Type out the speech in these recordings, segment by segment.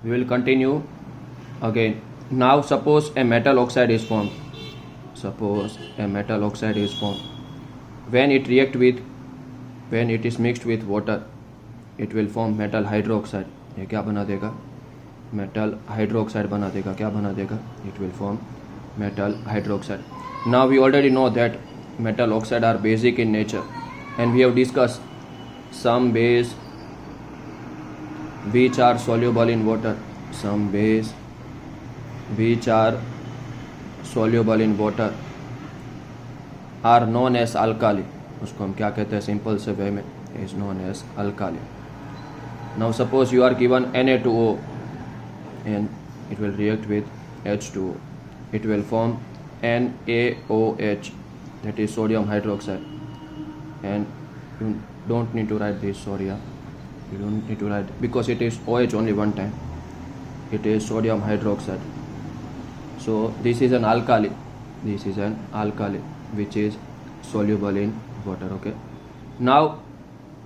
We will continue again. Now suppose a metal oxide is formed. Suppose a metal oxide is formed. When it is mixed with water, it will form metal hydroxide. ये क्या बना देगा? Metal hydroxide बना देगा. क्या बना देगा? It will form metal hydroxide. Now we already know that metal oxide are basic in nature, and we have discussed some base which are soluble in water. Some base which are soluble in water are known as alkali. उसको हम क्या कहते हैं simple से वे में? Is known as alkali. Now suppose you are given Na2O and it will react with H2O. It will form NaOH, that is sodium hydroxide. And you don't need to write this, sorry. You don't need to write because it is OH only one time. It is sodium hydroxide. So this is an alkali. This is an alkali which is soluble in water. Okay. Now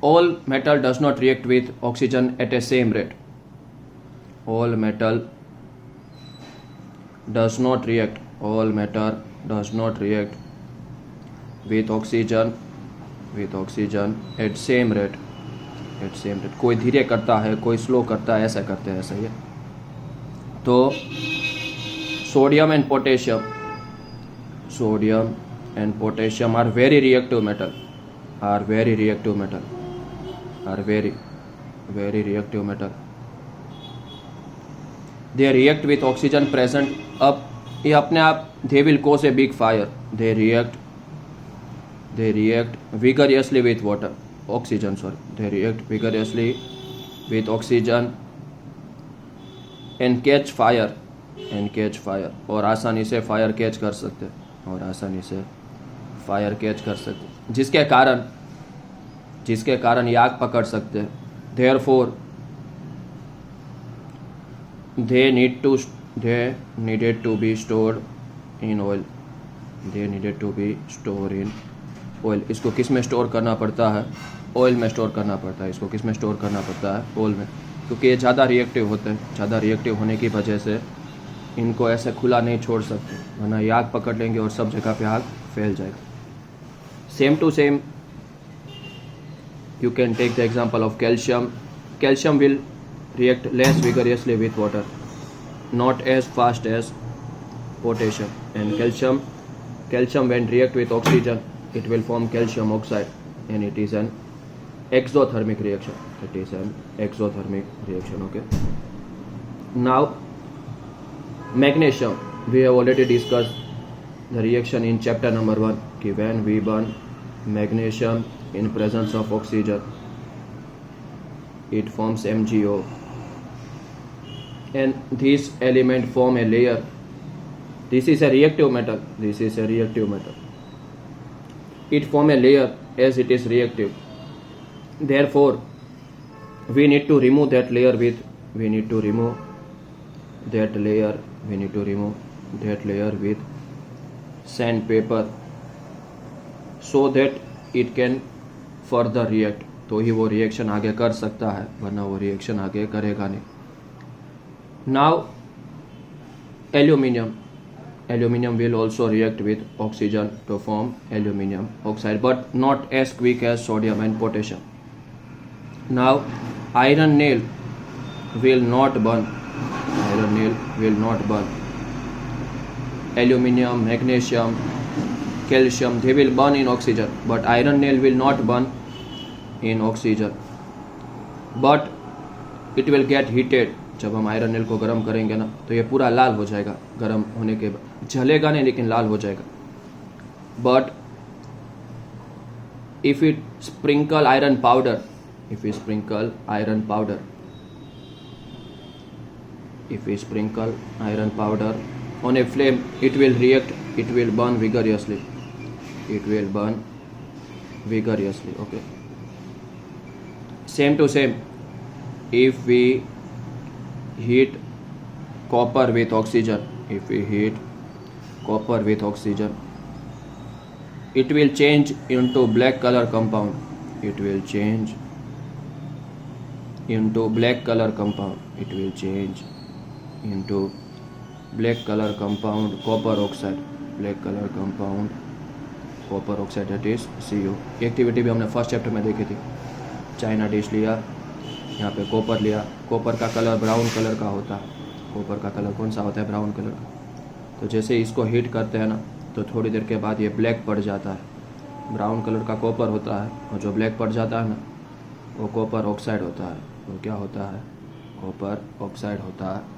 all metal does not react with oxygen at a same rate. All metal does not react. All matter does not react with oxygen at same rate. At same rate. कोई धीरे करता है, कोई slow करता है, ऐसा करते हैं, ऐसा ही है. तो sodium and potassium are very reactive metal. Are very reactive metal. They react with oxygen present up. ये अपने आप they will cause a big fire. They react vigorously with water. Oxygen, sorry. They react vigorously with oxygen and catch fire. और आसानी से fire catch कर सकते. जिसके कारण ये आग पकड़ सकते हैं. Therefore they needed to be stored in oil. इसको किस में स्टोर करना पड़ता है? ऑयल में स्टोर करना पड़ता है. इसको किस में स्टोर करना पड़ता है? ऑयल में, क्योंकि ये ज़्यादा रिएक्टिव होते हैं. ज़्यादा रिएक्टिव होने की वजह से इनको ऐसे खुला नहीं छोड़ सकते, वरना ये आग पकड़ लेंगे और सब जगह पे आग फैल जाएगा. Same to same you can take the example of calcium. Calcium will react less vigorously with water, not as fast as potassium. And calcium when react with oxygen, it will form calcium oxide, and it is an exothermic reaction. Okay. Now magnesium, we have already discussed the reaction in chapter number 1. When we burn magnesium in presence of oxygen, it forms MgO, and this element form a layer. This is a reactive metal. It form a layer as it is reactive. Therefore we need to remove that layer with sandpaper, so that it can further react. तो ही वो reaction आगे कर सकता है, वरना वो reaction आगे करेगा नहीं. Now aluminium will also react with oxygen to form aluminium oxide, but not as quick as sodium and potassium. Now iron nail will not burn. Aluminium, magnesium, calcium, they will burn in oxygen, but iron nail will not burn in oxygen, but it will get heated. जब हम iron nail को गर्म करेंगे ना, तो ये पूरा लाल हो जाएगा. गर्म होने के बाद जलेगा नहीं, लेकिन लाल हो जाएगा. but if we sprinkle iron powder on a flame, it will react, it will burn vigorously. Okay. Same to same, if we heat copper with oxygen, it will change into black color compound. into black color compound. It will change into black color compound copper oxide. Black color compound copper oxide that is CO। Activity भी हमने first chapter में देखी थी। China dish लिया, यहाँ पे copper लिया, copper का कलर ब्राउन कलर का होता है। कॉपर का कलर कौन सा होता है? ब्राउन कलर का। तो जैसे इसको हीट करते हैं ना तो थोड़ी देर के बाद ये ब्लैक पड़ जाता है। ब्राउन कलर का कॉपर होता है और जो ब्लैक पड़ जाता है ना वो कॉपर ऑक्साइड होता है। वो क्या होता है? कॉपर ऑक्साइड होता है।